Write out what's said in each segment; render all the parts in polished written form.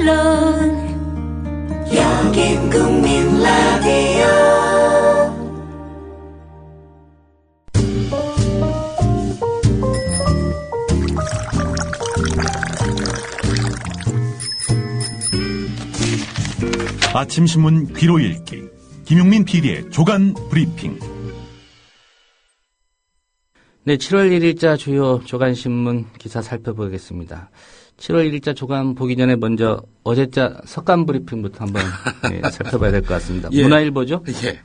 물론 여긴 국민 라디오. 아침 신문 귀로 읽기 김용민 PD의 조간 브리핑. 네, 7월 1일자 주요 조간신문 기사 살펴보겠습니다. 7월 1일자 조간 보기 전에 먼저 어제자 석간 브리핑부터 한번 살펴봐야 될 것 같습니다. 예. 문화일보죠? 예.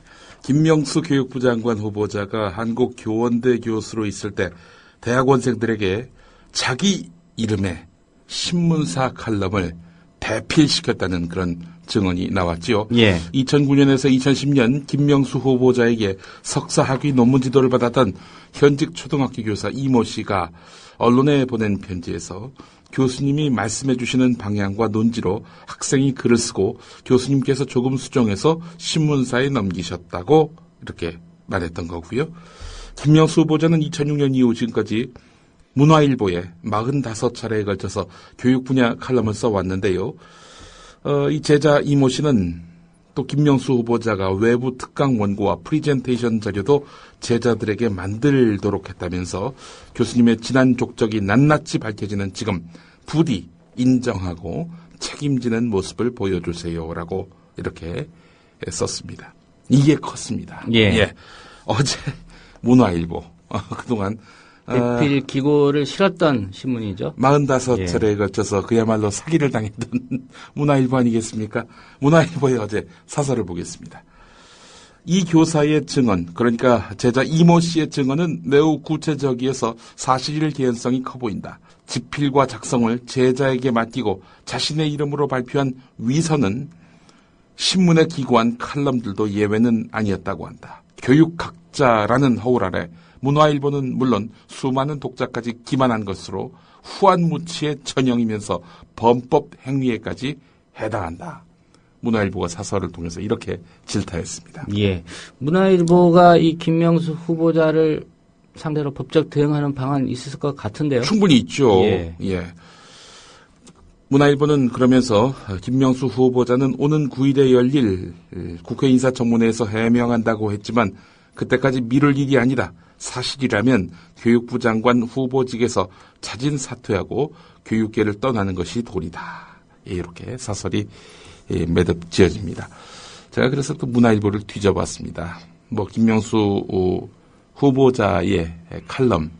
김명수 교육부 장관 후보자가 한국교원대 교수로 있을 때 대학원생들에게 자기 이름의 신문사 칼럼을 대필시켰다는 그런 증언이 나왔지요. 예. 2009년에서 2010년 김명수 후보자에게 석사 학위 논문 지도를 받았던 현직 초등학교 교사 이모 씨가 언론에 보낸 편지에서 교수님이 말씀해 주시는 방향과 논지로 학생이 글을 쓰고 교수님께서 조금 수정해서 신문사에 넘기셨다고 이렇게 말했던 거고요. 김명수 후보자는 2006년 이후 지금까지 문화일보에 45차례에 걸쳐서 교육 분야 칼럼을 써왔는데요. 이 제자 이모 씨는 또 김명수 후보자가 외부 특강 원고와 프리젠테이션 자료도 제자들에게 만들도록 했다면서 교수님의 진한 족적이 낱낱이 밝혀지는 지금 부디 인정하고 책임지는 모습을 보여주세요라고 이렇게 썼습니다. 이게 컸습니다. 예. 어제 문화일보 그동안 대필 기고를 실었던 신문이죠. 45차례에 걸쳐서 그야말로 사기를 당했던 문화일보 아니겠습니까? 문화일보의 어제 사설을 보겠습니다. 이 교사의 증언, 그러니까 제자 이모 씨의 증언은 매우 구체적이어서 사실일 개연성이 커 보인다. 집필과 작성을 제자에게 맡기고 자신의 이름으로 발표한 위선은 신문에 기고한 칼럼들도 예외는 아니었다고 한다. 교육학자라는 허울 아래 문화일보는 물론 수많은 독자까지 기만한 것으로 후한무치의 전형이면서 범법 행위에까지 해당한다. 문화일보가 사설을 통해서 이렇게 질타했습니다. 예. 문화일보가 이 김명수 후보자를 상대로 법적 대응하는 방안이 있을 것 같은데요. 충분히 있죠. 예. 문화일보는 그러면서 김명수 후보자는 오는 9일에 열릴 국회 인사청문회에서 해명한다고 했지만 그때까지 미룰 일이 아니다. 사실이라면 교육부 장관 후보직에서 자진 사퇴하고 교육계를 떠나는 것이 도리다. 이렇게 사설이 매듭 지어집니다. 제가 그래서 또 문화일보를 뒤져봤습니다. 김명수 후보자의 칼럼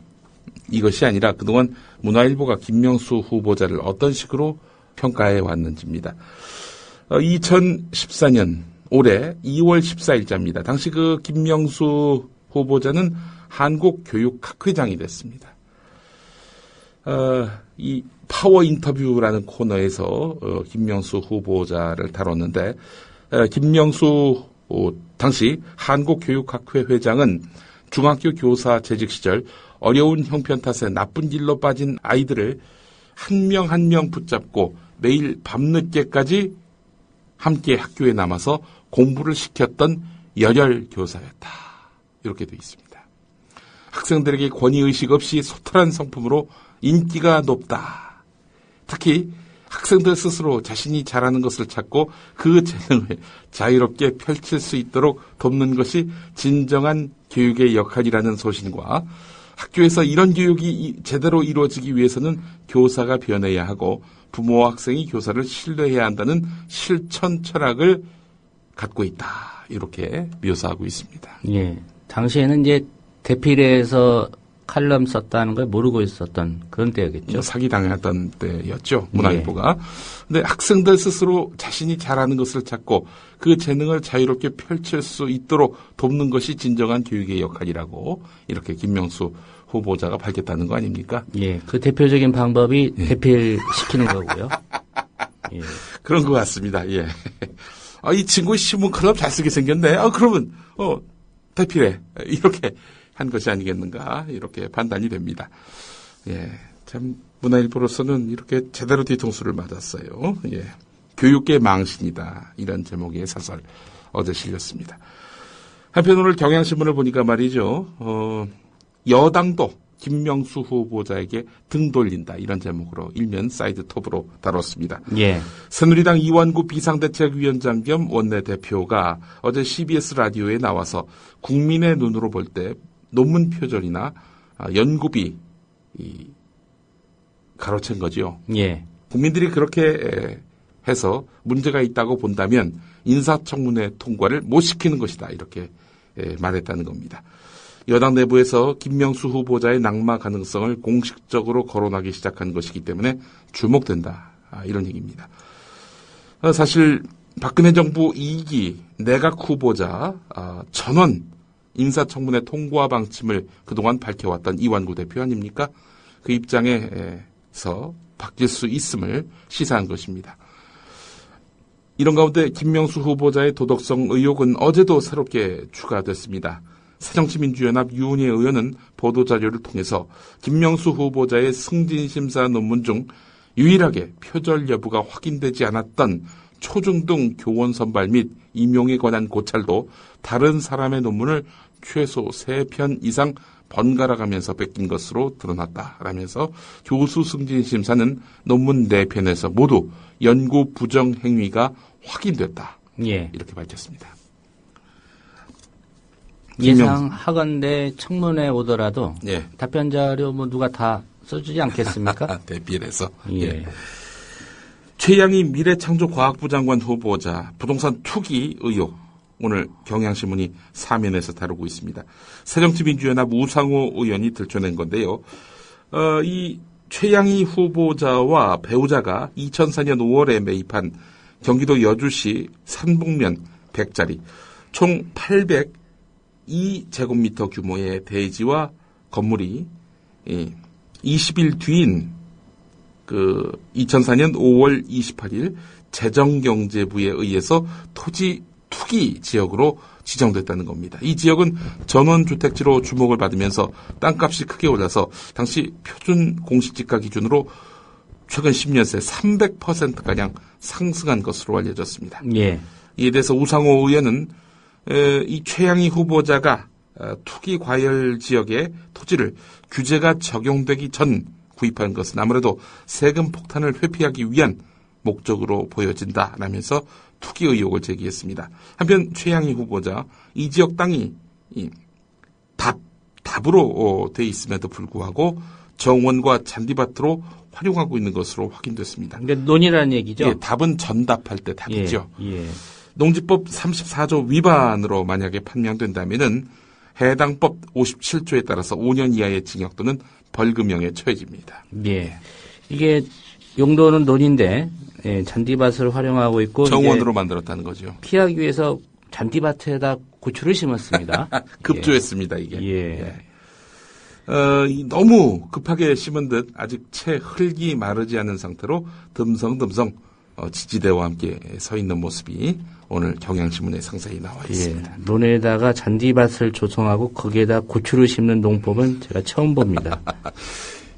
이것이 아니라 그동안 문화일보가 김명수 후보자를 어떤 식으로 평가해 왔는지입니다. 2014년 올해 2월 14일자입니다. 당시 그 김명수 후보자는 한국교육학회장이 됐습니다. 이 파워 인터뷰라는 코너에서 김명수 후보자를 다뤘는데 김명수 당시 한국교육학회 회장은 중학교 교사 재직 시절 어려운 형편 탓에 나쁜 길로 빠진 아이들을 한 명 한 명 붙잡고 매일 밤늦게까지 함께 학교에 남아서 공부를 시켰던 열혈 교사였다. 이렇게 돼 있습니다. 학생들에게 권위의식 없이 소탈한 성품으로 인기가 높다. 특히 학생들 스스로 자신이 잘하는 것을 찾고 그 재능을 자유롭게 펼칠 수 있도록 돕는 것이 진정한 교육의 역할이라는 소신과 학교에서 이런 교육이 제대로 이루어지기 위해서는 교사가 변해야 하고 부모와 학생이 교사를 신뢰해야 한다는 실천 철학을 갖고 있다. 이렇게 묘사하고 있습니다. 예. 당시에는 이제 대필에서 칼럼 썼다는 걸 모르고 있었던 그런 때였겠죠. 사기당했던 때였죠. 문화일보가. 근데 학생들 스스로 자신이 잘하는 것을 찾고 그 재능을 자유롭게 펼칠 수 있도록 돕는 것이 진정한 교육의 역할이라고 이렇게 김명수 후보자가 밝혔다는 거 아닙니까? 예. 그 대표적인 방법이 대필시키는 거고요. 예. 그런 것 같습니다. 예. 이 친구 신문 클럽 잘 쓰게 생겼네. 그러면, 대필해. 이렇게 한 것이 아니겠는가. 이렇게 판단이 됩니다. 예. 참, 문화일보로서는 이렇게 제대로 뒤통수를 맞았어요. 예. 교육계 망신이다. 이런 제목의 사설 어제 실렸습니다. 한편 오늘 경향신문을 보니까 말이죠. 여당도 김명수 후보자에게 등 돌린다. 이런 제목으로 일면 사이드 톱으로 다뤘습니다. 예. 새누리당 이완구 비상대책위원장 겸 원내대표가 어제 CBS 라디오에 나와서 국민의 눈으로 볼 때 논문 표절이나 연구비 가로챈 거죠. 예. 국민들이 그렇게 해서 문제가 있다고 본다면 인사청문회 통과를 못 시키는 것이다. 이렇게 말했다는 겁니다. 여당 내부에서 김명수 후보자의 낙마 가능성을 공식적으로 거론하기 시작한 것이기 때문에 주목된다. 이런 얘기입니다. 사실 박근혜 정부 2기 내각 후보자 전원 인사청문회 통과 방침을 그동안 밝혀왔던 이완구 대표 아닙니까? 그 입장에서 바뀔 수 있음을 시사한 것입니다. 이런 가운데 김명수 후보자의 도덕성 의혹은 어제도 새롭게 추가됐습니다. 새정치민주연합 유은혜 의원은 보도자료를 통해서 김명수 후보자의 승진심사 논문 중 유일하게 표절 여부가 확인되지 않았던 초중등 교원 선발 및 임용에 관한 고찰도 다른 사람의 논문을 최소 3편 이상 번갈아가면서 뺏긴 것으로 드러났다라면서 교수 승진심사는 논문 4편에서 모두 연구 부정 행위가 확인됐다. 예. 이렇게 밝혔습니다. 예상하건대 청문회 오더라도 예. 답변 자료 뭐 누가 다 써주지 않겠습니까? 대비를 해서. 예. 최양희 미래창조과학부 장관 후보자 부동산 투기 의혹 오늘 경향신문이 사면에서 다루고 있습니다. 새정치민주연합 우상호 의원이 들춰낸 건데요. 이 최양희 후보자와 배우자가 2004년 5월에 매입한 경기도 여주시 산북면 100짜리 총 802제곱미터 규모의 대지와 건물이 20일 뒤인 2004년 5월 28일 재정경제부에 의해서 토지 투기 지역으로 지정됐다는 겁니다. 이 지역은 전원주택지로 주목을 받으면서 땅값이 크게 올라서 당시 표준 공시지가 기준으로 최근 10년 새 300%가량 상승한 것으로 알려졌습니다. 예. 이에 대해서 우상호 의원은 이 최양희 후보자가 투기 과열 지역의 토지를 규제가 적용되기 전 구입한 것은 아무래도 세금 폭탄을 회피하기 위한 목적으로 보여진다라면서 투기 의혹을 제기했습니다. 한편 최양희 후보자 이 지역 땅이 답으로 돼 있음에도 불구하고 정원과 잔디밭으로 활용하고 있는 것으로 확인됐습니다. 그러니까 논이라는 얘기죠? 예, 답은 전답할 때 답이죠. 예. 농지법 34조 위반으로 만약에 판명된다면은 해당 법 57조에 따라서 5년 이하의 징역 또는 벌금형에 처해집니다. 예. 이게 용도는 논인데 잔디밭을 활용하고 있고 정원으로 만들었다는 거죠. 피하기 위해서 잔디밭에다 고추를 심었습니다. 급조했습니다, 이게. 예. 너무 급하게 심은 듯 아직 채 흙이 마르지 않은 상태로 듬성듬성 지지대와 함께 서 있는 모습이 오늘 경향신문에 상세히 나와 있습니다. 예. 논에다가 잔디밭을 조성하고 거기에다 고추를 심는 농법은 제가 처음 봅니다.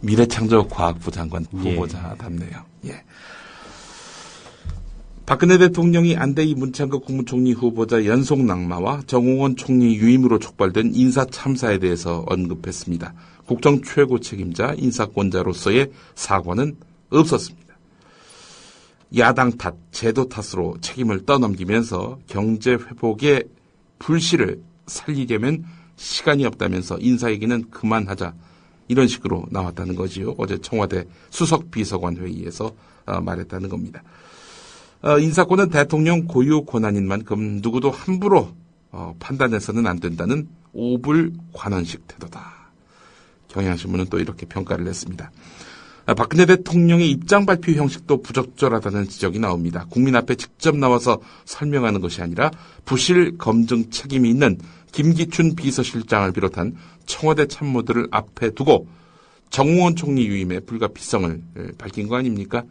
미래창조과학부 장관 후보자답네요. 예. 박근혜 대통령이 안대희 문창극 국무총리 후보자 연속 낙마와 정홍원 총리 유임으로 촉발된 인사 참사에 대해서 언급했습니다. 국정 최고 책임자 인사권자로서의 사과는 없었습니다. 야당 탓, 제도 탓으로 책임을 떠넘기면서 경제 회복의 불씨를 살리려면 시간이 없다면서 인사 얘기는 그만하자 이런 식으로 나왔다는 거지요. 어제 청와대 수석비서관 회의에서 말했다는 겁니다. 인사권은 대통령 고유 권한인 만큼 누구도 함부로 판단해서는 안 된다는 오불관원식 태도다. 경향신문은 또 이렇게 평가를 했습니다. 박근혜 대통령의 입장 발표 형식도 부적절하다는 지적이 나옵니다. 국민 앞에 직접 나와서 설명하는 것이 아니라 부실 검증 책임이 있는 김기춘 비서실장을 비롯한 청와대 참모들을 앞에 두고 정홍원 총리 유임의 불가피성을 밝힌 거 아닙니까?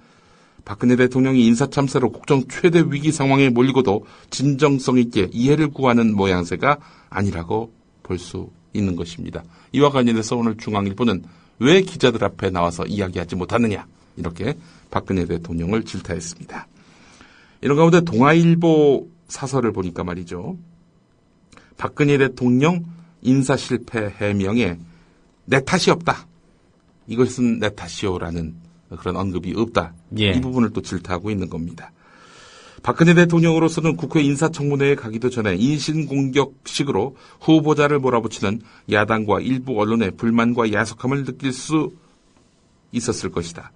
박근혜 대통령이 인사참사로 국정 최대 위기 상황에 몰리고도 진정성 있게 이해를 구하는 모양새가 아니라고 볼 수 있는 것입니다. 이와 관련해서 오늘 중앙일보는 왜 기자들 앞에 나와서 이야기하지 못하느냐 이렇게 박근혜 대통령을 질타했습니다. 이런 가운데 동아일보 사설을 보니까 말이죠. 박근혜 대통령 인사실패 해명에 내 탓이 없다. 이것은 내 탓이요라는 그런 언급이 없다. 예. 이 부분을 또 질타하고 있는 겁니다. 박근혜 대통령으로서는 국회 인사청문회에 가기도 전에 인신공격식으로 후보자를 몰아붙이는 야당과 일부 언론의 불만과 야속함을 느낄 수 있었을 것이다.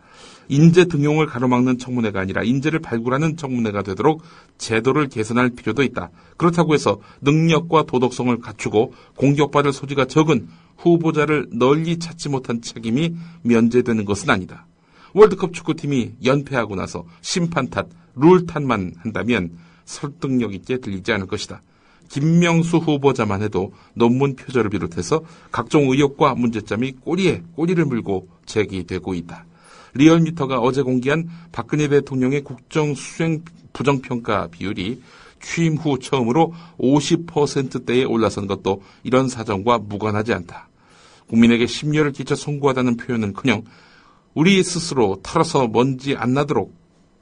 인재 등용을 가로막는 청문회가 아니라 인재를 발굴하는 청문회가 되도록 제도를 개선할 필요도 있다. 그렇다고 해서 능력과 도덕성을 갖추고 공격받을 소지가 적은 후보자를 널리 찾지 못한 책임이 면제되는 것은 아니다. 월드컵 축구팀이 연패하고 나서 심판 탓, 룰 탓만 한다면 설득력 있게 들리지 않을 것이다. 김명수 후보자만 해도 논문 표절을 비롯해서 각종 의혹과 문제점이 꼬리에 꼬리를 물고 제기되고 있다. 리얼미터가 어제 공개한 박근혜 대통령의 국정수행 부정평가 비율이 취임 후 처음으로 50%대에 올라선 것도 이런 사정과 무관하지 않다. 국민에게 심려를 끼쳐 송구하다는 표현은커녕 우리 스스로 털어서 먼지 안 나도록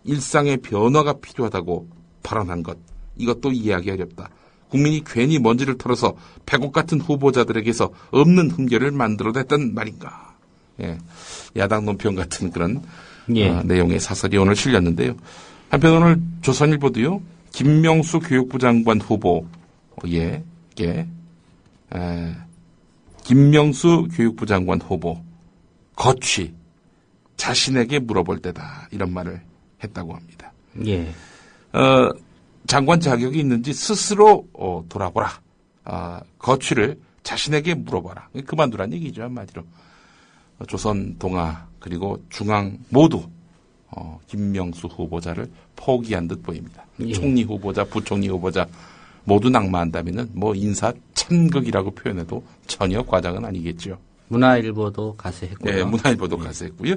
일상의 변화가 필요하다고 발언한 것, 이것도 이해하기 어렵다. 국민이 괜히 먼지를 털어서 백옥 같은 후보자들에게서 없는 흠결을 만들어냈단 말인가. 예, 야당 논평 같은 그런 내용의 사설이 오늘 실렸는데요. 한편 오늘 조선일보도요, 김명수 교육부 장관 후보, 김명수 교육부 장관 후보 거취 자신에게 물어볼 때다, 이런 말을 했다고 합니다. 예. 장관 자격이 있는지 스스로 돌아보라. 거취를 자신에게 물어봐라. 그만두란 얘기죠, 한마디로. 조선, 동아, 그리고 중앙 모두 김명수 후보자를 포기한 듯 보입니다. 예. 총리 후보자, 부총리 후보자 모두 낙마한다면은 뭐 인사 참극이라고 표현해도 전혀 과장은 아니겠죠. 문화일보도 가세했고요. 네, 문화일보도 가세했고요.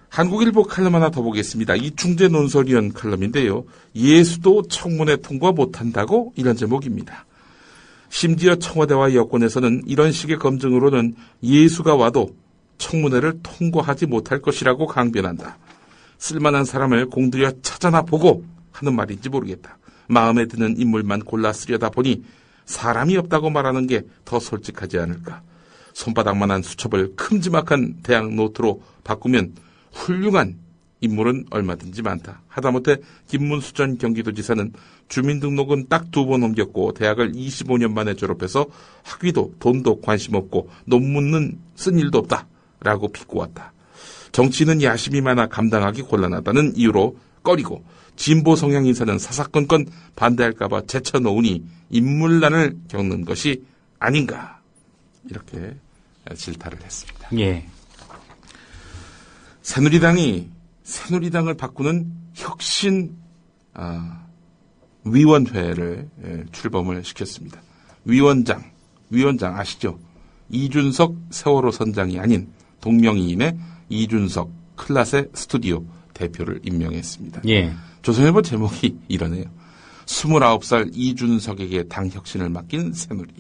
한국일보 칼럼 하나 더 보겠습니다. 이충재 논설위원 칼럼인데요. 예수도 청문회 통과 못한다고, 이런 제목입니다. 심지어 청와대와 여권에서는 이런 식의 검증으로는 예수가 와도 청문회를 통과하지 못할 것이라고 강변한다. 쓸만한 사람을 공들여 찾아나 보고 하는 말인지 모르겠다. 마음에 드는 인물만 골라 쓰려다 보니 사람이 없다고 말하는 게 더 솔직하지 않을까. 손바닥만한 수첩을 큼지막한 대학 노트로 바꾸면 훌륭한 인물은 얼마든지 많다. 하다못해 김문수 전 경기도지사는 주민등록은 딱 2번 옮겼고 대학을 25년 만에 졸업해서 학위도 돈도 관심 없고 논문은 쓴 일도 없다라고 비꼬았다. 정치는 야심이 많아 감당하기 곤란하다는 이유로 꺼리고 진보 성향 인사는 사사건건 반대할까봐 제쳐놓으니 인물난을 겪는 것이 아닌가, 이렇게 질타를 했습니다. 예. 새누리당을 바꾸는 혁신 위원회를 출범을 시켰습니다. 위원장 아시죠? 이준석 세월호 선장이 아닌 동명이인의 이준석 클라세 스튜디오 대표를 임명했습니다. 예. 조선일보 제목이 이러네요. 29살 이준석에게 당 혁신을 맡긴 새누리.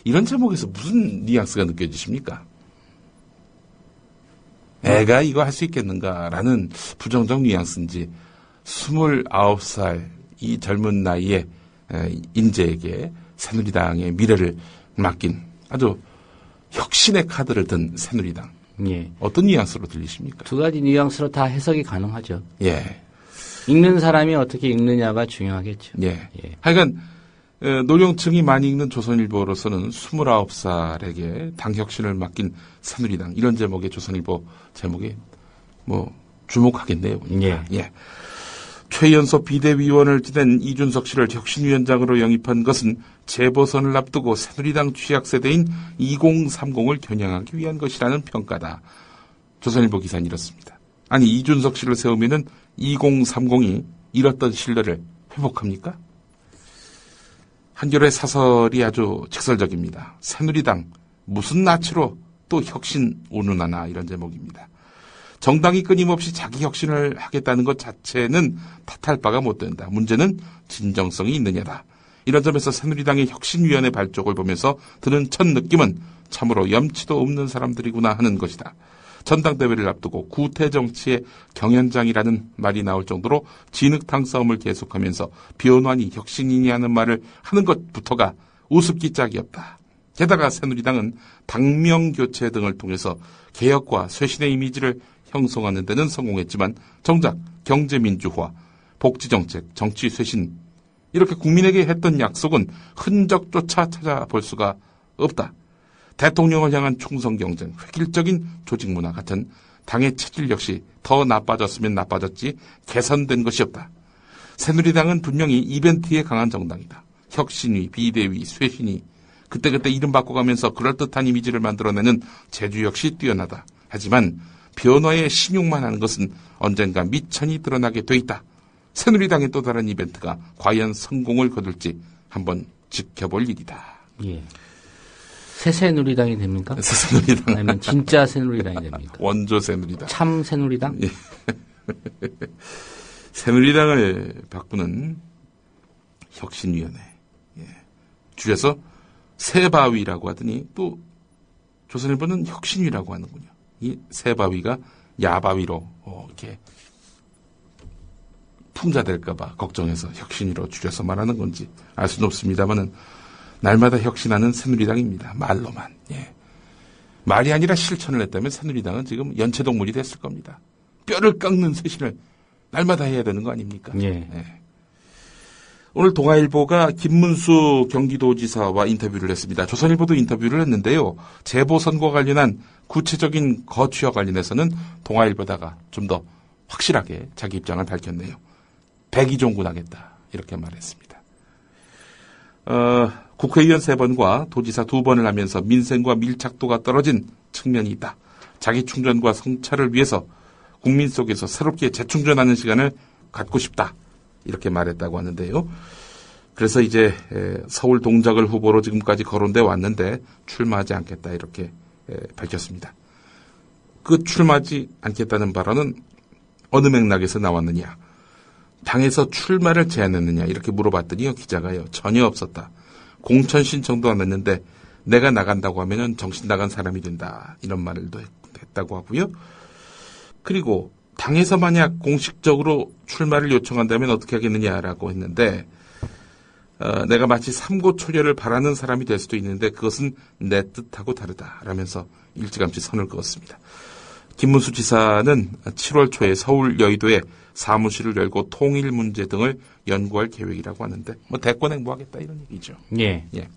이런 제목에서 무슨 뉘앙스가 느껴지십니까? 애가 이거 할 수 있겠는가라는 부정적 뉘앙스인지 29살 이 젊은 나이에 인재에게 새누리당의 미래를 맡긴 아주 혁신의 카드를 든 새누리당. 예. 어떤 뉘앙스로 들리십니까? 두 가지 뉘앙스로 다 해석이 가능하죠. 예. 읽는 사람이 어떻게 읽느냐가 중요하겠죠. 예. 예. 하여간 노령층이 많이 읽는 조선일보로서는 29살에게 당 혁신을 맡긴 새누리당, 이런 제목의 조선일보 제목에 뭐 주목하겠네요. 예. 예. 최연소 비대위원을 지낸 이준석 씨를 혁신위원장으로 영입한 것은 재보선을 앞두고 새누리당 취약세대인 2030을 겨냥하기 위한 것이라는 평가다. 조선일보 기사는 이렇습니다. 아니, 이준석 씨를 세우면은 2030이 잃었던 신뢰를 회복합니까? 한겨레 사설이 아주 직설적입니다. 새누리당 무슨 낯으로 또 혁신 운운하나, 이런 제목입니다. 정당이 끊임없이 자기 혁신을 하겠다는 것 자체는 탓할 바가 못 된다. 문제는 진정성이 있느냐다. 이런 점에서 새누리당의 혁신위원회 발족을 보면서 드는 첫 느낌은 참으로 염치도 없는 사람들이구나 하는 것이다. 전당대회를 앞두고 구태 정치의 경연장이라는 말이 나올 정도로 진흙탕 싸움을 계속하면서 변환이 혁신이니 하는 말을 하는 것부터가 우습기 짝이 없다. 게다가 새누리당은 당명 교체 등을 통해서 개혁과 쇄신의 이미지를 형성하는 데는 성공했지만 정작 경제민주화, 복지정책, 정치쇄신 이렇게 국민에게 했던 약속은 흔적조차 찾아볼 수가 없다. 대통령을 향한 충성경쟁, 획일적인 조직문화 같은 당의 체질 역시 더 나빠졌으면 나빠졌지 개선된 것이 없다. 새누리당은 분명히 이벤트에 강한 정당이다. 혁신위, 비대위, 쇄신위 그때그때 이름 바꿔가면서 그럴듯한 이미지를 만들어내는 재주 역시 뛰어나다. 하지만 변화에 신용만 하는 것은 언젠가 미천이 드러나게 돼 있다. 새누리당의 또 다른 이벤트가 과연 성공을 거둘지 한번 지켜볼 일이다. 예. 새누리당이 됩니까? 새누리당. 아니면 진짜 새누리당이 됩니까? 원조 새누리당. 참 새누리당? 예. 새누리당을 바꾸는 혁신위원회. 예. 줄여서 새바위라고 하더니 또 조선일보는 혁신위라고 하는군요. 이 새바위가 야바위로 이렇게 풍자될까봐 걱정해서 혁신위로 줄여서 말하는 건지 알 수는 없습니다만은 날마다 혁신하는 새누리당입니다. 말로만. 예. 말이 아니라 실천을 했다면 새누리당은 지금 연체동물이 됐을 겁니다. 뼈를 깎는 쇄신을 날마다 해야 되는 거 아닙니까? 예. 예. 오늘 동아일보가 김문수 경기도지사와 인터뷰를 했습니다. 조선일보도 인터뷰를 했는데요. 재보선과 관련한 구체적인 거취와 관련해서는 동아일보다가 좀 더 확실하게 자기 입장을 밝혔네요. 백의종군하겠다 이렇게 말했습니다. 국회의원 3번과 도지사 2번을 하면서 민생과 밀착도가 떨어진 측면이 있다. 자기 충전과 성찰을 위해서 국민 속에서 새롭게 재충전하는 시간을 갖고 싶다. 이렇게 말했다고 하는데요. 그래서 이제 서울 동작을 후보로 지금까지 거론돼 왔는데 출마하지 않겠다 이렇게 밝혔습니다. 그 출마하지 않겠다는 발언은 어느 맥락에서 나왔느냐. 당에서 출마를 제안했느냐 이렇게 물어봤더니요. 기자가요. 전혀 없었다. 공천 신청도 안 했는데 내가 나간다고 하면 정신 나간 사람이 된다. 이런 말을 했다고 하고요. 그리고 당에서 만약 공식적으로 출마를 요청한다면 어떻게 하겠느냐라고 했는데 내가 마치 삼고초려를 바라는 사람이 될 수도 있는데 그것은 내 뜻하고 다르다라면서 일찌감치 선을 그었습니다. 김문수 지사는 7월 초에 서울 여의도에 사무실을 열고 통일 문제 등을 연구할 계획이라고 하는데 뭐 대권 행보하겠다 이런 얘기죠. 예. 예.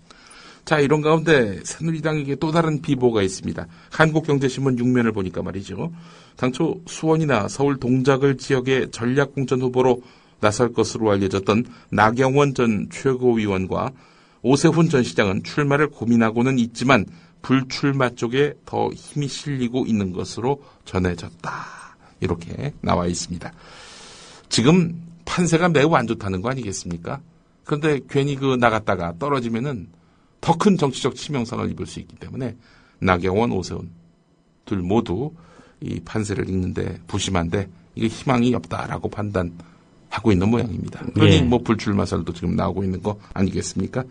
자, 이런 가운데 새누리당에게 또 다른 비보가 있습니다. 한국경제신문 6면을 보니까 말이죠. 당초 수원이나 서울 동작을 지역의 전략공천 후보로 나설 것으로 알려졌던 나경원 전 최고위원과 오세훈 전 시장은 출마를 고민하고는 있지만 불출마 쪽에 더 힘이 실리고 있는 것으로 전해졌다. 이렇게 나와 있습니다. 지금 판세가 매우 안 좋다는 거 아니겠습니까? 그런데 괜히 나갔다가 떨어지면은 더 큰 정치적 치명상을 입을 수 있기 때문에 나경원, 오세훈 둘 모두 이 판세를 읽는데 부심한데 이게 희망이 없다라고 판단하고 있는 모양입니다. 그러니 예. 뭐 불출마설도 지금 나오고 있는 거 아니겠습니까?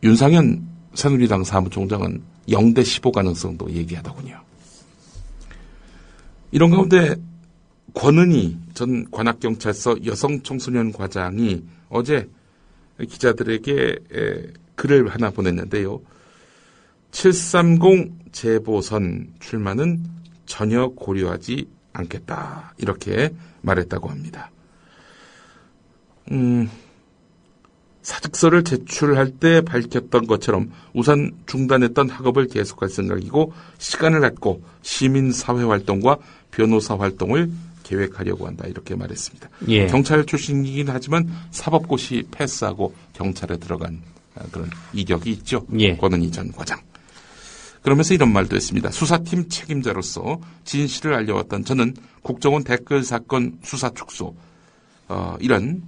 윤상현 새누리당 사무총장은 0대 15 가능성도 얘기하더군요. 이런 가운데 권은희 전 관악경찰서 여성청소년 과장이 어제 기자들에게 글을 하나 보냈는데요. 730 재보선 출마는 전혀 고려하지 않겠다. 이렇게 말했다고 합니다. 사직서를 제출할 때 밝혔던 것처럼 우선 중단했던 학업을 계속할 생각이고 시간을 갖고 시민사회활동과 변호사 활동을 계획하려고 한다. 이렇게 말했습니다. 예. 경찰 출신이긴 하지만 사법고시 패스하고 경찰에 들어간 그런 이력이 있죠. 예. 권은희 전 과장. 그러면서 이런 말도 했습니다. 수사팀 책임자로서 진실을 알려왔던 저는 국정원 댓글 사건 수사 축소 이런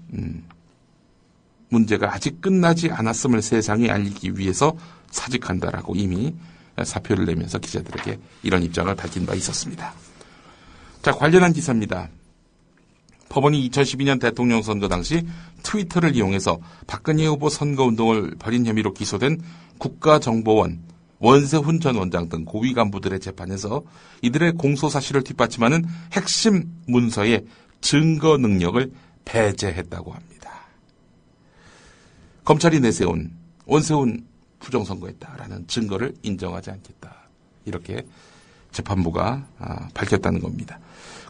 문제가 아직 끝나지 않았음을 세상에 알리기 위해서 사직한다라고 이미 사표를 내면서 기자들에게 이런 입장을 밝힌 바 있었습니다. 자, 관련한 기사입니다. 법원이 2012년 대통령 선거 당시 트위터를 이용해서 박근혜 후보 선거운동을 벌인 혐의로 기소된 국가정보원 원세훈 전 원장 등 고위 간부들의 재판에서 이들의 공소사실을 뒷받침하는 핵심 문서의 증거 능력을 배제했다고 합니다. 검찰이 내세운 원세훈 부정선거했다라는 증거를 인정하지 않겠다. 이렇게 재판부가 밝혔다는 겁니다.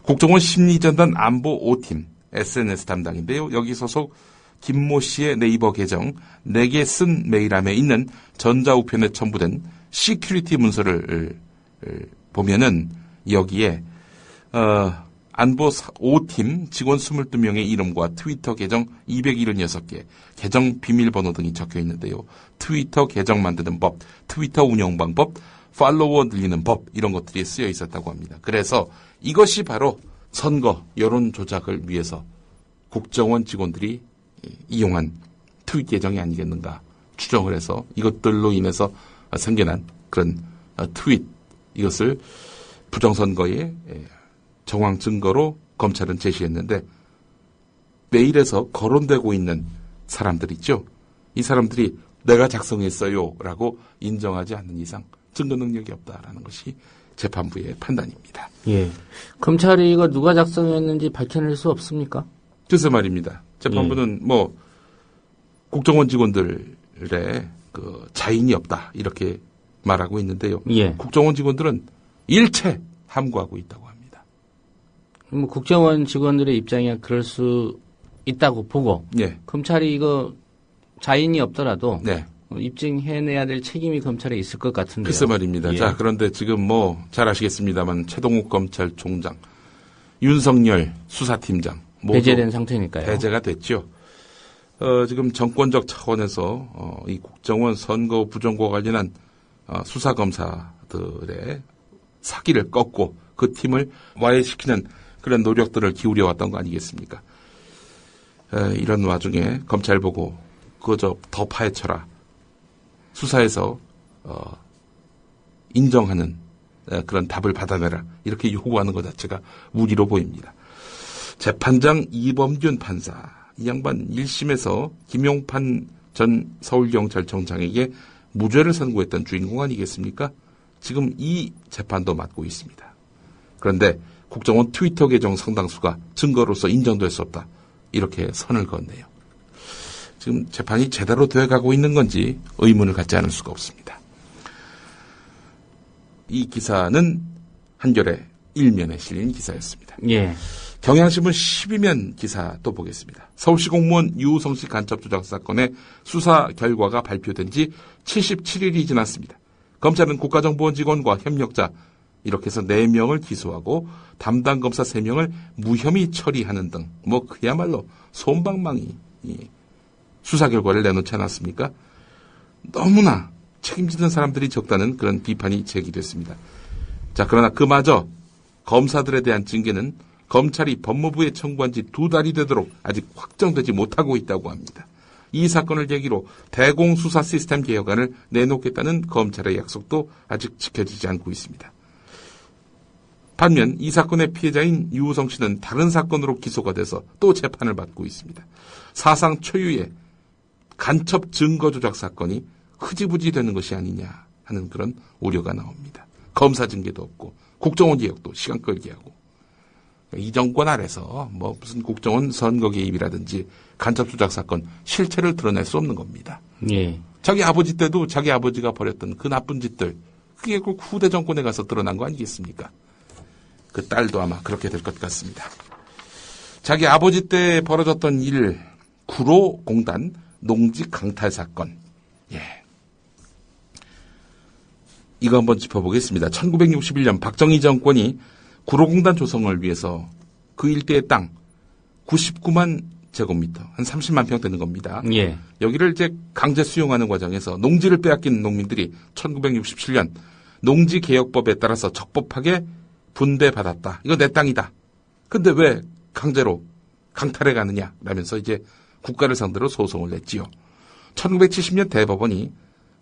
국정원 심리전단 안보 5팀 SNS 담당인데요. 여기 소속 김모 씨의 네이버 계정 내게 쓴 메일함에 있는 전자우편에 첨부된 시큐리티 문서를 보면은 여기에 안보 5팀 직원 22명의 이름과 트위터 계정 276개, 계정 비밀번호 등이 적혀 있는데요. 트위터 계정 만드는 법, 트위터 운영 방법, 팔로워 늘리는 법 이런 것들이 쓰여 있었다고 합니다. 그래서 이것이 바로 선거 여론 조작을 위해서 국정원 직원들이 이용한 트윗 계정이 아니겠는가 추정을 해서 이것들로 인해서 생겨난 그런 트윗 이것을 부정선거의 정황 증거로 검찰은 제시했는데 메일에서 거론되고 있는 사람들 있죠. 이 사람들이 내가 작성했어요 라고 인정하지 않는 이상 증거 능력이 없다라는 것이 재판부의 판단입니다. 예. 검찰이 이거 누가 작성했는지 밝혀낼 수 없습니까? 글쎄 말입니다. 재판부는 국정원 직원들의 자인이 없다 이렇게 말하고 있는데요. 예. 국정원 직원들은 일체 함구하고 있다고 합니다. 국정원 직원들의 입장이야 그럴 수 있다고 보고 예. 검찰이 이거 자인이 없더라도 네. 입증해내야 될 책임이 검찰에 있을 것 같은데요. 글쎄 말입니다. 예. 자, 그런데 지금 잘 아시겠습니다만 최동욱 검찰총장, 윤석열 수사팀장 모두 배제된 상태니까요. 배제가 됐죠. 지금 정권적 차원에서 이 국정원 선거 부정과 관련한 수사검사들의 사기를 꺾고 그 팀을 와해시키는 그런 노력들을 기울여왔던 거 아니겠습니까? 이런 와중에 검찰 보고 그저 더 파헤쳐라. 수사에서 인정하는 그런 답을 받아내라. 이렇게 요구하는 것 자체가 무리로 보입니다. 재판장 이범균 판사, 이 양반 1심에서 김용판 전 서울경찰청장에게 무죄를 선고했던 주인공 아니겠습니까? 지금 이 재판도 맡고 있습니다. 그런데 국정원 트위터 계정 상당수가 증거로서 인정될 수 없다. 이렇게 선을 그었네요. 지금 재판이 제대로 되어가고 있는 건지 의문을 갖지 않을 수가 없습니다. 이 기사는 한겨레 1면에 실린 기사였습니다. 예. 경향신문 12면 기사 또 보겠습니다. 서울시 공무원 유우성씨 간첩 조작 사건의 수사 결과가 발표된 지 77일이 지났습니다. 검찰은 국가정보원 직원과 협력자 이렇게 해서 4명을 기소하고 담당 검사 3명을 무혐의 처리하는 등 그야말로 솜방망이 수사 결과를 내놓지 않았습니까? 너무나 책임지는 사람들이 적다는 그런 비판이 제기됐습니다. 자, 그러나 그마저 검사들에 대한 징계는 검찰이 법무부에 청구한 지 2달이 되도록 아직 확정되지 못하고 있다고 합니다. 이 사건을 계기로 대공수사 시스템 개혁안을 내놓겠다는 검찰의 약속도 아직 지켜지지 않고 있습니다. 반면 이 사건의 피해자인 유우성 씨는 다른 사건으로 기소가 돼서 또 재판을 받고 있습니다. 사상 초유의 간첩 증거 조작 사건이 흐지부지 되는 것이 아니냐 하는 그런 우려가 나옵니다. 검사 징계도 없고 국정원 개혁도 시간 끌게 하고 이 정권 아래서 무슨 국정원 선거 개입이라든지 간첩 조작 사건 실체를 드러낼 수 없는 겁니다. 예. 자기 아버지 때도 자기 아버지가 벌였던 그 나쁜 짓들 그게 꼭 후대 정권에 가서 드러난 거 아니겠습니까? 그 딸도 아마 그렇게 될 것 같습니다. 자기 아버지 때 벌어졌던 일 구로공단 농지 강탈 사건. 예. 이거 한번 짚어보겠습니다. 1961년 박정희 정권이 구로공단 조성을 위해서 그 일대의 땅 99만 제곱미터, 한 30만 평 되는 겁니다. 예. 여기를 이제 강제 수용하는 과정에서 농지를 빼앗긴 농민들이 1967년 농지개혁법에 따라서 적법하게 분배받았다. 이거 내 땅이다. 근데 왜 강제로 강탈해 가느냐 라면서 이제 국가를 상대로 소송을 냈지요. 1970년 대법원이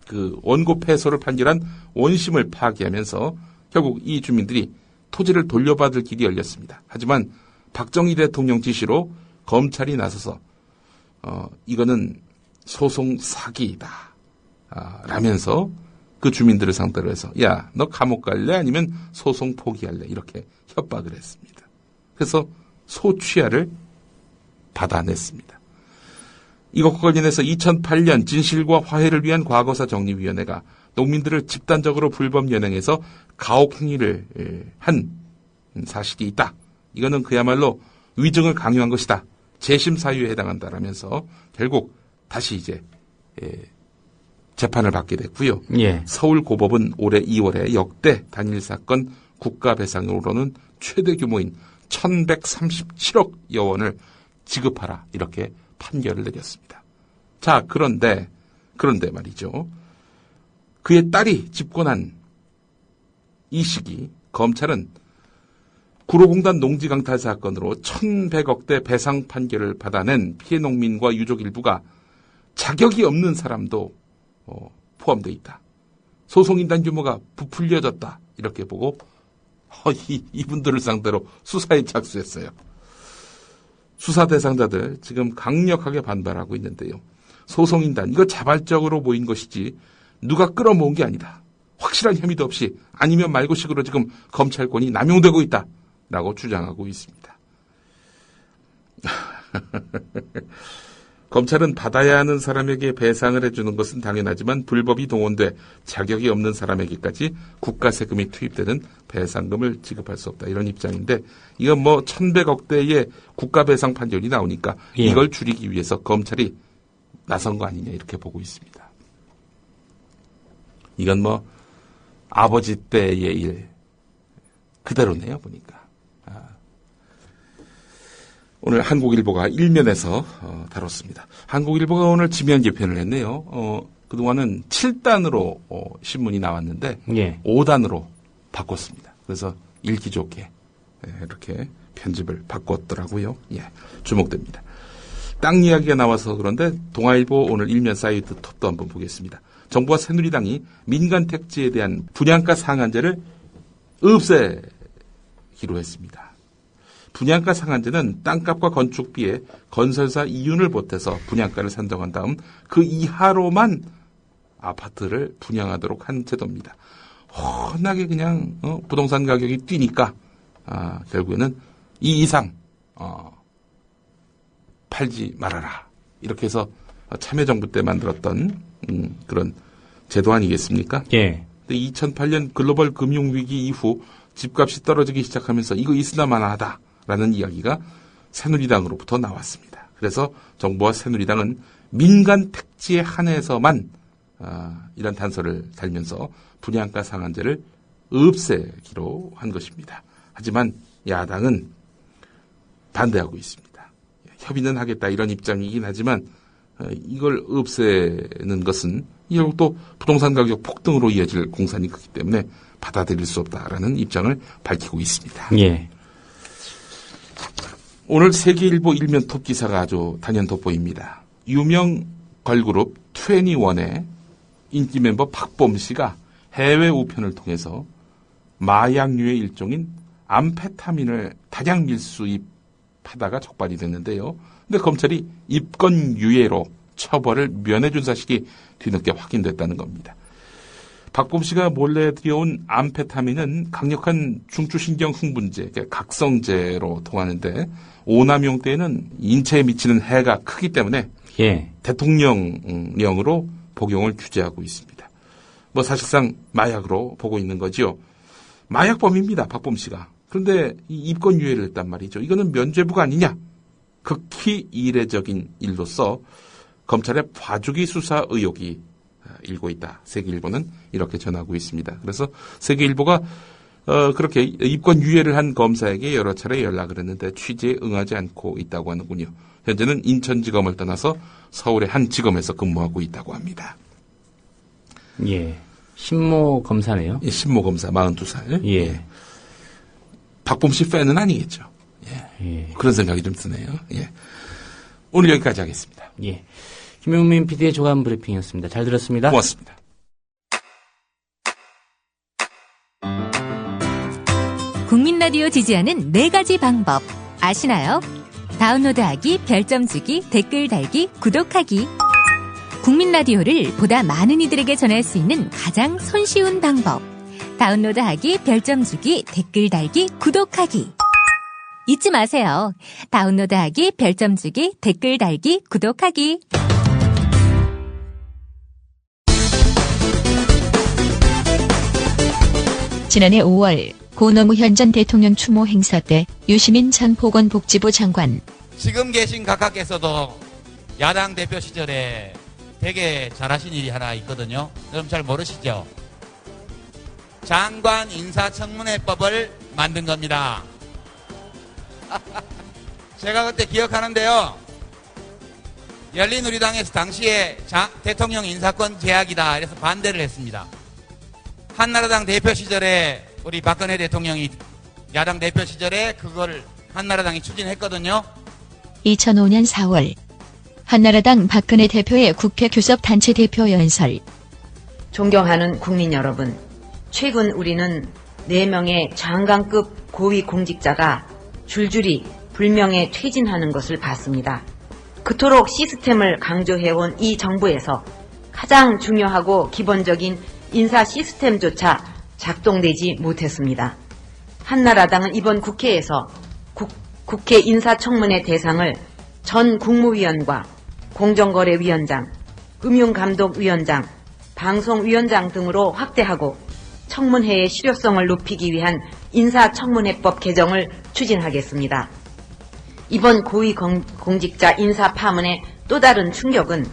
그 원고 패소를 판결한 원심을 파기하면서 결국 이 주민들이 토지를 돌려받을 길이 열렸습니다. 하지만 박정희 대통령 지시로 검찰이 나서서 이거는 소송 사기이다 라면서 그 주민들을 상대로 해서 야, 너 감옥 갈래? 아니면 소송 포기할래? 이렇게 협박을 했습니다. 그래서 소취하를 받아냈습니다. 이것과 관련해서 2008년 진실과 화해를 위한 과거사 정리위원회가 농민들을 집단적으로 불법 연행해서 가혹행위를 한 사실이 있다. 이거는 그야말로 위증을 강요한 것이다. 재심 사유에 해당한다라면서 결국 다시 이제 재판을 받게 됐고요. 예. 서울고법은 올해 2월에 역대 단일 사건 국가배상으로는 최대 규모인 1137억여 원을 지급하라 이렇게 판결을 내렸습니다. 자, 그런데 말이죠. 그의 딸이 집권한 이 시기 검찰은 구로공단 농지강탈 사건으로 1100억대 배상 판결을 받아낸 피해 농민과 유족 일부가 자격이 없는 사람도 포함되어 있다. 소송인단 규모가 부풀려졌다. 이렇게 보고 이분들을 상대로 수사에 착수했어요. 수사 대상자들 지금 강력하게 반발하고 있는데요. 소송인단 이거 자발적으로 모인 것이지 누가 끌어모은 게 아니다. 확실한 혐의도 없이 아니면 말고식으로 지금 검찰권이 남용되고 있다라고 주장하고 있습니다. 검찰은 받아야 하는 사람에게 배상을 해주는 것은 당연하지만 불법이 동원돼 자격이 없는 사람에게까지 국가 세금이 투입되는 배상금을 지급할 수 없다. 이런 입장인데 이건 1100억대의 국가 배상 판결이 나오니까 예. 이걸 줄이기 위해서 검찰이 나선 거 아니냐 이렇게 보고 있습니다. 이건 아버지 때의 일 그대로네요 보니까. 오늘 한국일보가 일면에서 다뤘습니다. 한국일보가 오늘 지면 개편을 했네요. 그동안은 7단으로 신문이 나왔는데 예. 5단으로 바꿨습니다. 그래서 읽기 좋게 이렇게 편집을 바꿨더라고요. 예, 주목됩니다. 땅 이야기가 나와서 그런데 동아일보 오늘 일면 사이드 톱도 한번 보겠습니다. 정부와 새누리당이 민간 택지에 대한 분양가 상한제를 없애기로 했습니다. 분양가 상한제는 땅값과 건축비에 건설사 이윤을 보태서 분양가를 산정한 다음 그 이하로만 아파트를 분양하도록 한 제도입니다. 워낙에 그냥 부동산 가격이 뛰니까 결국에는 이 이상 팔지 말아라. 이렇게 해서 참여정부 때 만들었던 그런 제도 아니겠습니까? 예. 근데 2008년 글로벌 금융위기 이후 집값이 떨어지기 시작하면서 이거 있으나마나하다. 라는 이야기가 새누리당으로부터 나왔습니다. 그래서 정부와 새누리당은 민간 택지에 한해서만 이런 단서를 달면서 분양가 상한제를 없애기로 한 것입니다. 하지만 야당은 반대하고 있습니다. 협의는 하겠다 이런 입장이긴 하지만 이걸 없애는 것은 결국 또 부동산 가격 폭등으로 이어질 공산이 크기 때문에 받아들일 수 없다라는 입장을 밝히고 있습니다. 예. 오늘 세계일보 일면 톱 기사가 아주 단연 돋보입니다. 유명 걸그룹 21의 인기 멤버 박범 씨가 해외 우편을 통해서 마약류의 일종인 암페타민을 다량 밀수입하다가 적발이 됐는데요. 근데 검찰이 입건 유예로 처벌을 면해준 사실이 뒤늦게 확인됐다는 겁니다. 박범 씨가 몰래 들여온 암페타민은 강력한 중추신경 흥분제, 각성제로 통하는데 오남용 때에는 인체에 미치는 해가 크기 때문에 예. 대통령령으로 복용을 규제하고 있습니다. 사실상 마약으로 보고 있는 거지요. 마약범입니다, 박범 씨가. 그런데 이 입건 유예를 했단 말이죠. 이거는 면죄부가 아니냐. 극히 이례적인 일로서 검찰의 봐주기 수사 의혹이 일고 있다. 세계일보는 이렇게 전하고 있습니다. 그래서 세계일보가 그렇게 입건 유예를 한 검사에게 여러 차례 연락을 했는데 취재에 응하지 않고 있다고 하는군요. 현재는 인천지검을 떠나서 서울의 한 지검에서 근무하고 있다고 합니다. 예. 신모 검사네요. 예, 신모 검사 42살. 예. 예. 박범 씨 팬은 아니겠죠. 예. 예. 그런 생각이 좀 드네요. 예. 오늘 여기까지 하겠습니다. 예. 김용민 PD의 조간 브리핑이었습니다. 잘 들었습니다. 고맙습니다. 국민 라디오 지지하는 4가지 방법 아시나요? 다운로드하기, 별점 주기, 댓글 달기, 구독하기. 국민 라디오를 보다 많은 이들에게 전할 수 있는 가장 손쉬운 방법. 다운로드하기, 별점 주기, 댓글 달기, 구독하기. 잊지 마세요. 다운로드하기, 별점 주기, 댓글 달기, 구독하기. 지난해 5월 고 노무현 전 대통령 추모 행사 때 유시민 전 보건복지부 장관, 지금 계신 각하께서도 야당 대표 시절에 되게 잘하신 일이 하나 있거든요. 여러분 잘 모르시죠? 장관 인사청문회법을 만든 겁니다. 제가 그때 기억하는데요. 열린우리당에서 당시에 대통령 인사권 제약이다 그래서 반대를 했습니다. 한나라당 대표 시절에 우리 박근혜 대통령이 야당 대표 시절에 그걸 한나라당이 추진했거든요. 2005년 4월 한나라당 박근혜 대표의 국회 교섭단체 대표 연설. 존경하는 국민 여러분, 최근 우리는 4명의 장관급 고위 공직자가 줄줄이 불명예 퇴진하는 것을 봤습니다. 그토록 시스템을 강조해온 이 정부에서 가장 중요하고 기본적인 인사 시스템조차 작동되지 못했습니다. 한나라당은 이번 국회에서 국회 인사청문회 대상을 전 국무위원과 공정거래위원장, 금융감독위원장, 방송위원장 등으로 확대하고 청문회의 실효성을 높이기 위한 인사청문회법 개정을 추진하겠습니다. 이번 고위공직자 인사 파문의 또 다른 충격은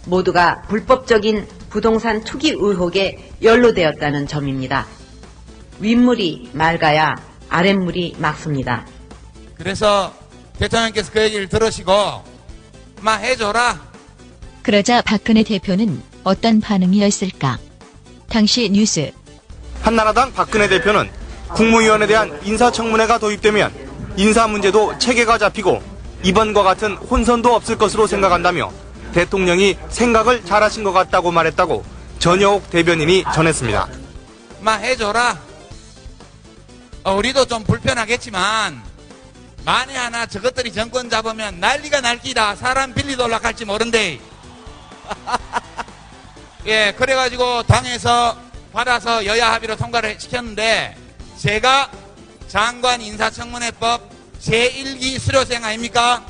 모두가 불법적인 부동산 투기 의혹에 연루되었다는 점입니다. 윗물이 맑아야 아랫물이 맑습니다. 그래서 대통령께서 그 얘기를 들으시고 마 해줘라. 그러자 박근혜 대표는 어떤 반응이었을까? 당시 뉴스. 한나라당 박근혜 대표는 국무위원에 대한 인사청문회가 도입되면 인사 문제도 체계가 잡히고 이번과 같은 혼선도 없을 것으로 생각한다며 대통령이 생각을 잘하신 것 같다고 말했다고 전여옥 대변인이 전했습니다. 마 해줘라. 우리도 좀 불편하겠지만 만에 하나 저것들이 정권 잡으면 난리가 날기다. 사람 빌리도 올라갈지 모른대. 예, 그래가지고 당에서 받아서 여야 합의로 통과를 시켰는데 제가 장관 인사청문회법 제1기 수료생 아닙니까?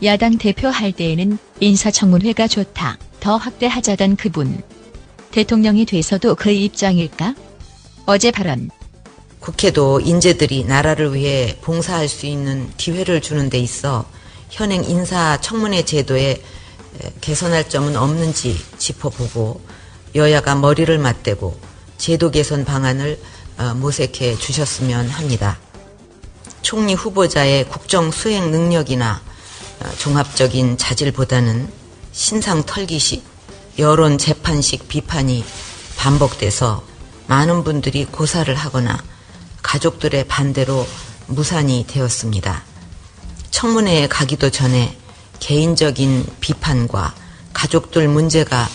야당 대표 할 때에는 인사청문회가 좋다, 더 확대하자던 그분. 대통령이 돼서도 그 입장일까? 어제 발언. 국회도 인재들이 나라를 위해 봉사할 수 있는 기회를 주는 데 있어 현행 인사청문회 제도에 개선할 점은 없는지 짚어보고 여야가 머리를 맞대고 제도 개선 방안을 모색해 주셨으면 합니다. 총리 후보자의 국정 수행 능력이나 종합적인 자질보다는 신상 털기식, 여론 재판식 비판이 반복돼서 많은 분들이 고사를 하거나 가족들의 반대로 무산이 되었습니다. 청문회에 가기도 전에 개인적인 비판과 가족들 문제가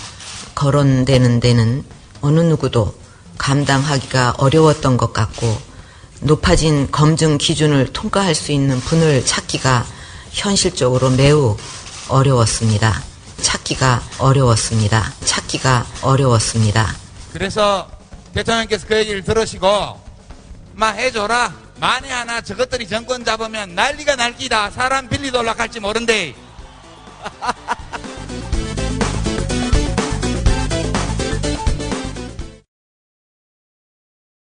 거론되는 데는 어느 누구도 감당하기가 어려웠던 것 같고 높아진 검증 기준을 통과할 수 있는 분을 찾기가 현실적으로 매우 어려웠습니다. 찾기가 어려웠습니다. 그래서 대통령께서 그 얘기를 들으시고 마 해줘라. 만에 하나 저것들이 정권 잡으면 난리가 날기다. 사람 빌리도 올라갈지 모른대.